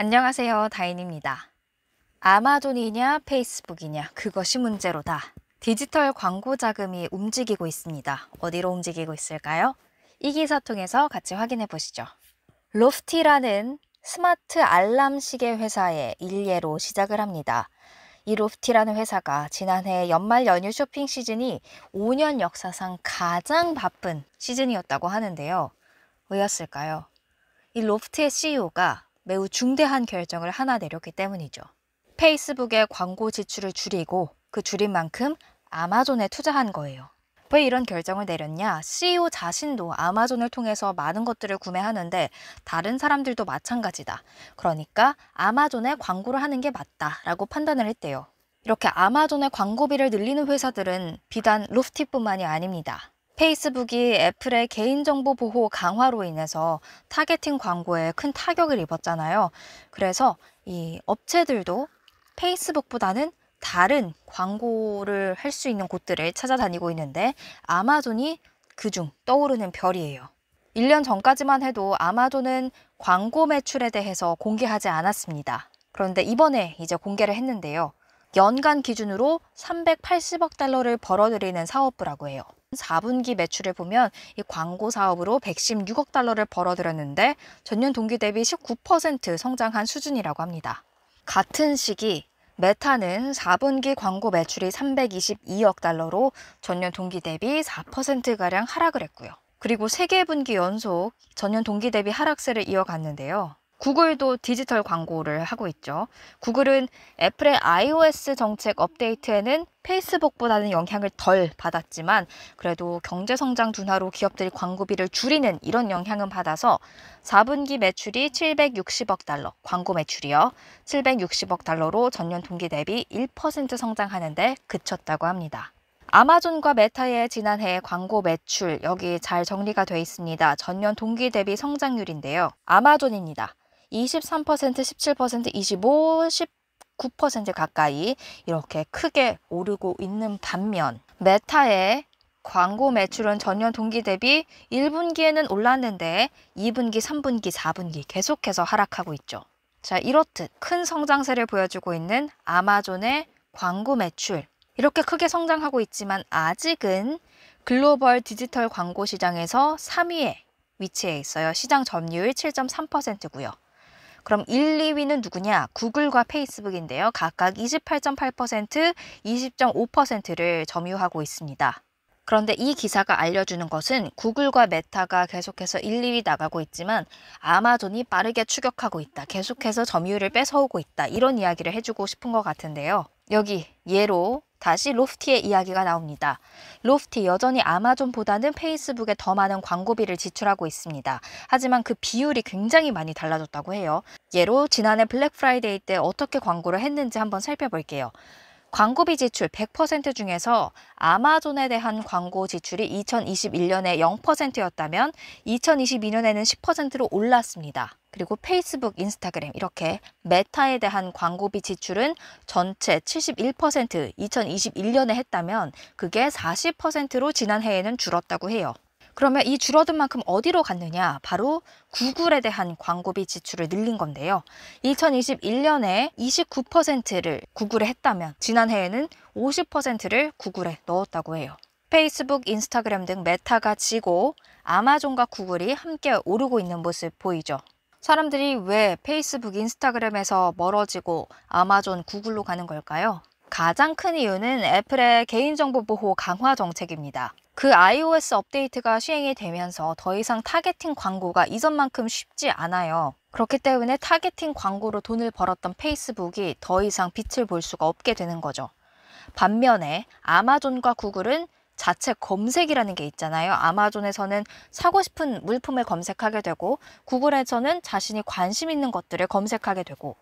안녕하세요, 다인입니다. 아마존이냐 페이스북이냐 그것이 문제로다. 디지털 광고 자금이 움직이고 있습니다. 어디로 움직이고 있을까요? 이 기사 통해서 같이 확인해 보시죠. 로프티라는 스마트 알람 시계 회사의 일례로 시작을 합니다. 이 로프티라는 회사가 지난해 연말 연휴 쇼핑 시즌이 5년 역사상 가장 바쁜 시즌이었다고 하는데요. 왜였을까요? 이 로프트의 CEO가 매우 중대한 결정을 하나 내렸기 때문이죠. 페이스북의 광고 지출을 줄이고 그 줄인 만큼 아마존에 투자한 거예요. 왜 이런 결정을 내렸냐? CEO 자신도 아마존을 통해서 많은 것들을 구매하는데 다른 사람들도 마찬가지다. 그러니까 아마존에 광고를 하는 게 맞다라고 판단을 했대요. 이렇게 아마존의 광고비를 늘리는 회사들은 비단 로프티뿐만이 아닙니다. 페이스북이 애플의 개인정보 보호 강화로 인해서 타겟팅 광고에 큰 타격을 입었잖아요. 그래서 이 업체들도 페이스북보다는 다른 광고를 할 수 있는 곳들을 찾아다니고 있는데 아마존이 그중 떠오르는 별이에요. 1년 전까지만 해도 아마존은 광고 매출에 대해서 공개하지 않았습니다. 그런데 이번에 이제 공개를 했는데요. 연간 기준으로 380억 달러를 벌어들이는 사업부라고 해요. 4분기 매출을 보면 이 광고 사업으로 116억 달러를 벌어들였는데 전년 동기 대비 19% 성장한 수준이라고 합니다. 같은 시기 메타는 4분기 광고 매출이 322억 달러로 전년 동기 대비 4%가량 하락을 했고요. 그리고 3개 분기 연속 전년 동기 대비 하락세를 이어갔는데요. 구글도 디지털 광고를 하고 있죠. 구글은 애플의 iOS 정책 업데이트에는 페이스북보다는 영향을 덜 받았지만 그래도 경제성장 둔화로 기업들이 광고비를 줄이는 이런 영향은 받아서 4분기 매출이 760억 달러, 광고 매출이요. 760억 달러로 전년 동기 대비 1% 성장하는데 그쳤다고 합니다. 아마존과 메타의 지난해 광고 매출 여기 잘 정리가 되어 있습니다. 전년 동기 대비 성장률인데요. 아마존입니다. 23%, 17%, 25%, 19% 가까이 이렇게 크게 오르고 있는 반면 메타의 광고 매출은 전년 동기 대비 1분기에는 올랐는데 2분기, 3분기, 4분기 계속해서 하락하고 있죠. 자, 이렇듯 큰 성장세를 보여주고 있는 아마존의 광고 매출 이렇게 크게 성장하고 있지만 아직은 글로벌 디지털 광고 시장에서 3위에 위치해 있어요. 시장 점유율 7.3%고요. 그럼 1, 2위는 누구냐? 구글과 페이스북인데요. 각각 28.8%, 20.5%를 점유하고 있습니다. 그런데 이 기사가 알려주는 것은 구글과 메타가 계속해서 1, 2위 나가고 있지만 아마존이 빠르게 추격하고 있다. 계속해서 점유율을 뺏어오고 있다. 이런 이야기를 해주고 싶은 것 같은데요. 여기 예로 다시 로프티의 이야기가 나옵니다. 로프티 여전히 아마존보다는 페이스북에 더 많은 광고비를 지출하고 있습니다. 하지만 그 비율이 굉장히 많이 달라졌다고 해요. 예로 지난해 블랙 프라이데이 때 어떻게 광고를 했는지 한번 살펴볼게요. 광고비 지출 100% 중에서 아마존에 대한 광고 지출이 2021년에 0%였다면 2022년에는 10%로 올랐습니다. 그리고 페이스북, 인스타그램 이렇게 메타에 대한 광고비 지출은 전체 71% 2021년에 했다면 그게 40%로 지난해에는 줄었다고 해요. 그러면 이 줄어든 만큼 어디로 갔느냐? 바로 구글에 대한 광고비 지출을 늘린 건데요. 2021년에 29%를 구글에 했다면 지난해에는 50%를 구글에 넣었다고 해요. 페이스북, 인스타그램 등 메타가 지고 아마존과 구글이 함께 오르고 있는 모습 보이죠? 사람들이 왜 페이스북, 인스타그램에서 멀어지고 아마존, 구글로 가는 걸까요? 가장 큰 이유는 애플의 개인정보 보호 강화 정책입니다. 그 iOS 업데이트가 시행이 되면서 더 이상 타겟팅 광고가 이전만큼 쉽지 않아요. 그렇기 때문에 타겟팅 광고로 돈을 벌었던 페이스북이 더 이상 빛을 볼 수가 없게 되는 거죠. 반면에 아마존과 구글은 자체 검색이라는 게 있잖아요. 아마존에서는 사고 싶은 물품을 검색하게 되고 구글에서는 자신이 관심 있는 것들을 검색하게 되고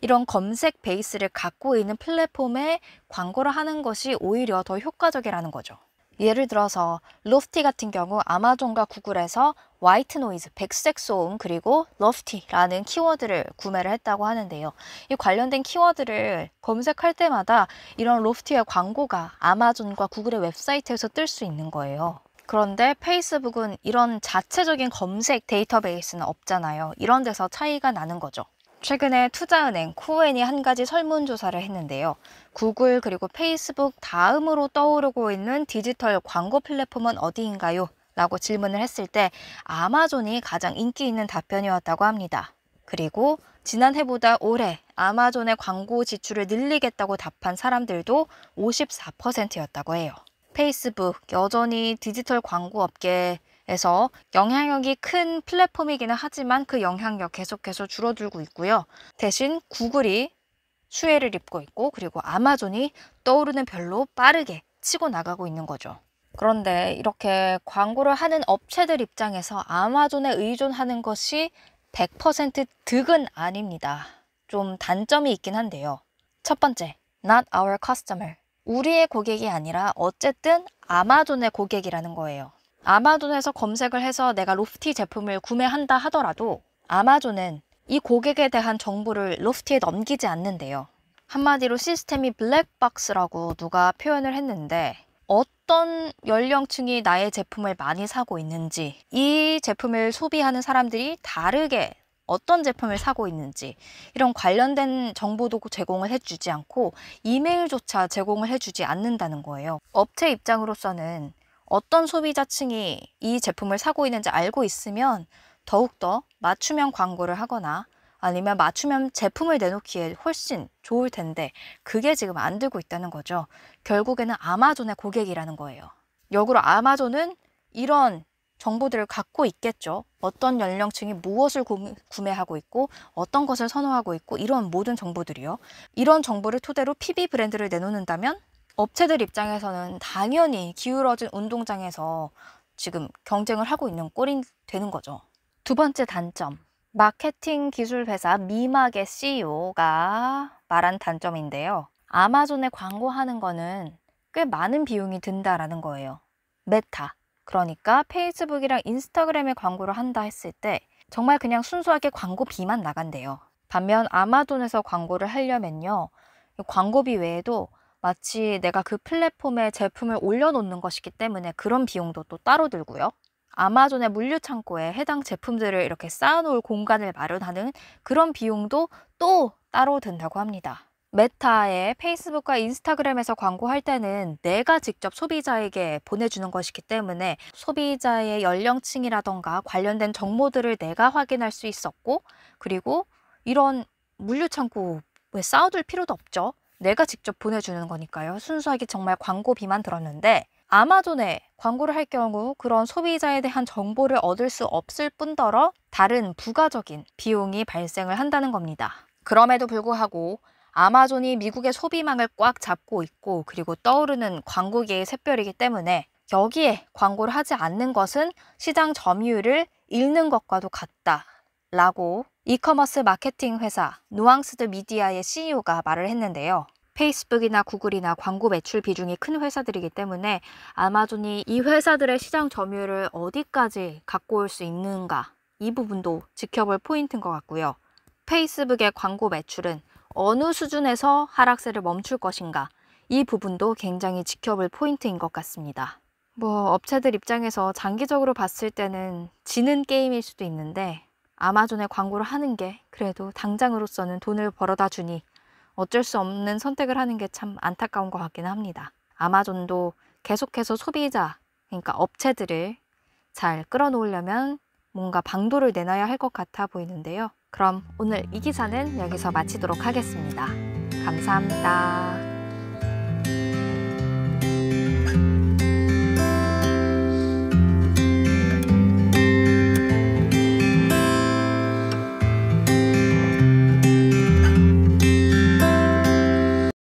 이런 검색 베이스를 갖고 있는 플랫폼에 광고를 하는 것이 오히려 더 효과적이라는 거죠. 예를 들어서 로프티 같은 경우 아마존과 구글에서 화이트 노이즈, 백색 소음 그리고 로프티라는 키워드를 구매를 했다고 하는데요. 이 관련된 키워드를 검색할 때마다 이런 로프티의 광고가 아마존과 구글의 웹사이트에서 뜰 수 있는 거예요. 그런데 페이스북은 이런 자체적인 검색 데이터베이스는 없잖아요. 이런 데서 차이가 나는 거죠. 최근에 투자은행 코엔이 한 가지 설문조사를 했는데요. 구글 그리고 페이스북 다음으로 떠오르고 있는 디지털 광고 플랫폼은 어디인가요? 라고 질문을 했을 때 아마존이 가장 인기 있는 답변이었다고 합니다. 그리고 지난해보다 올해 아마존의 광고 지출을 늘리겠다고 답한 사람들도 54%였다고 해요. 페이스북 여전히 디지털 광고 업계에서 영향력이 큰 플랫폼이기는 하지만 그 영향력 계속해서 줄어들고 있고요. 대신 구글이 수혜를 입고 있고 그리고 아마존이 떠오르는 별로 빠르게 치고 나가고 있는 거죠. 그런데 이렇게 광고를 하는 업체들 입장에서 아마존에 의존하는 것이 100% 득은 아닙니다. 좀 단점이 있긴 한데요. 첫 번째, not our customer. 우리의 고객이 아니라 어쨌든 아마존의 고객이라는 거예요. 아마존에서 검색을 해서 내가 로프티 제품을 구매한다 하더라도 아마존은 이 고객에 대한 정보를 로프티에 넘기지 않는데요. 한마디로 시스템이 블랙박스라고 누가 표현을 했는데 어떤 연령층이 나의 제품을 많이 사고 있는지, 이 제품을 소비하는 사람들이 다르게 어떤 제품을 사고 있는지 이런 관련된 정보도 제공을 해주지 않고 이메일조차 제공을 해주지 않는다는 거예요. 업체 입장으로서는 어떤 소비자층이 이 제품을 사고 있는지 알고 있으면 더욱더 맞춤형 광고를 하거나 아니면 맞춤형 제품을 내놓기에 훨씬 좋을 텐데 그게 지금 안 되고 있다는 거죠. 결국에는 아마존의 고객이라는 거예요. 역으로 아마존은 이런 정보들을 갖고 있겠죠. 어떤 연령층이 무엇을 구매하고 있고 어떤 것을 선호하고 있고 이런 모든 정보들이요. 이런 정보를 토대로 PB 브랜드를 내놓는다면 업체들 입장에서는 당연히 기울어진 운동장에서 지금 경쟁을 하고 있는 꼴이 되는 거죠. 두 번째 단점. 마케팅 기술 회사 미막의 CEO가 말한 단점인데요. 아마존에 광고하는 거는 꽤 많은 비용이 든다라는 거예요. 메타. 그러니까 페이스북이랑 인스타그램에 광고를 한다 했을 때 정말 그냥 순수하게 광고비만 나간대요. 반면 아마존에서 광고를 하려면요. 광고비 외에도 마치 내가 그 플랫폼에 제품을 올려놓는 것이기 때문에 그런 비용도 또 따로 들고요. 아마존의 물류 창고에 해당 제품들을 이렇게 쌓아놓을 공간을 마련하는 그런 비용도 또 따로 든다고 합니다. 메타의 페이스북과 인스타그램에서 광고할 때는 내가 직접 소비자에게 보내주는 것이기 때문에 소비자의 연령층이라던가 관련된 정보들을 내가 확인할 수 있었고 그리고 이런 물류 창고에 쌓아둘 필요도 없죠. 내가 직접 보내주는 거니까요. 순수하게 정말 광고비만 들었는데 아마존에 광고를 할 경우 그런 소비자에 대한 정보를 얻을 수 없을 뿐더러 다른 부가적인 비용이 발생을 한다는 겁니다. 그럼에도 불구하고 아마존이 미국의 소비망을 꽉 잡고 있고 그리고 떠오르는 광고계의 샛별이기 때문에 여기에 광고를 하지 않는 것은 시장 점유율을 잃는 것과도 같다라고 이커머스 마케팅 회사 누앙스드 미디어의 CEO가 말을 했는데요. 페이스북이나 구글이나 광고 매출 비중이 큰 회사들이기 때문에 아마존이 이 회사들의 시장 점유율을 어디까지 갖고 올 수 있는가 이 부분도 지켜볼 포인트인 것 같고요. 페이스북의 광고 매출은 어느 수준에서 하락세를 멈출 것인가 이 부분도 굉장히 지켜볼 포인트인 것 같습니다. 업체들 입장에서 장기적으로 봤을 때는 지는 게임일 수도 있는데 아마존에 광고를 하는 게 그래도 당장으로서는 돈을 벌어다 주니 어쩔 수 없는 선택을 하는 게 참 안타까운 것 같기는 합니다. 아마존도 계속해서 소비자, 그러니까 업체들을 잘 끌어놓으려면 뭔가 방도를 내놔야 할 것 같아 보이는데요. 그럼 오늘 이 기사는 여기서 마치도록 하겠습니다. 감사합니다.